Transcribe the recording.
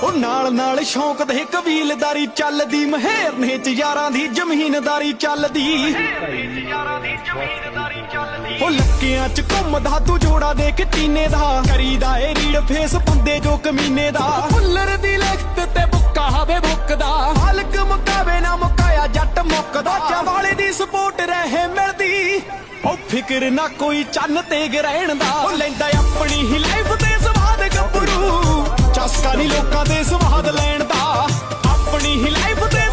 ਉਹ ਨਾਲ ਸ਼ੌਂਕ ਦੇ ਕਬੀਲਦਾਰੀ ਚੱਲਦੀ, ਮਹਿਰ ਨੇ ਚ ਯਾਰਾਂ ਦੀ ਜ਼ਮੀਨਦਾਰੀ ਚੱਲਦੀ। ਉਹ ਲੱਕਿਆਂ ਚ ਘੁੰਮਦਾ ਤੂੰ ਜੋੜਾ ਦੇ ਕੇ ਚੀਨੇ ਦਾ, ਕਰੀਦਾ ਏ ਰੀੜ ਫੇਸ ਬੰਦੇ ਜੋ ਕਮੀਨੇ ਦਾ। ਫੁੱਲਰ ਦੀ ਲਿਖਤ ਤੇ ਬੁੱਕਾ ਹਵੇ ਭੁੱਕਦਾ, ਹਲਕ ਮੁਕਾਵੇ ਨਾ ਮੁਕਾਇਆ ਜੱਟ ਮੁੱਕਦਾ। ਵਾਲੇ ਦੀ ਸਪੋਰਟ ਰਹੇ ਮਿਲਦੀ, ਉਹ ਫਿਕਰ ਨਾ ਕੋਈ ਚੰਨ ਤੇ ਗ੍ਰਹਿਣ ਦਾ। ਉਹ ਲੈਂਦਾ ਆਪਣੀ ਹੀ ਲਾਈਫ ਤੇ ਸਵਾਦ ਗੱਭਰੂ, ਚਸਕਾ ਨਹੀਂ ਲੋਕਾਂ ਦੇ ਸਵਾਦ ਲੈਣ ਦਾ। ਆਪਣੀ ਹੀ ਲਾਈਫ ਤੇ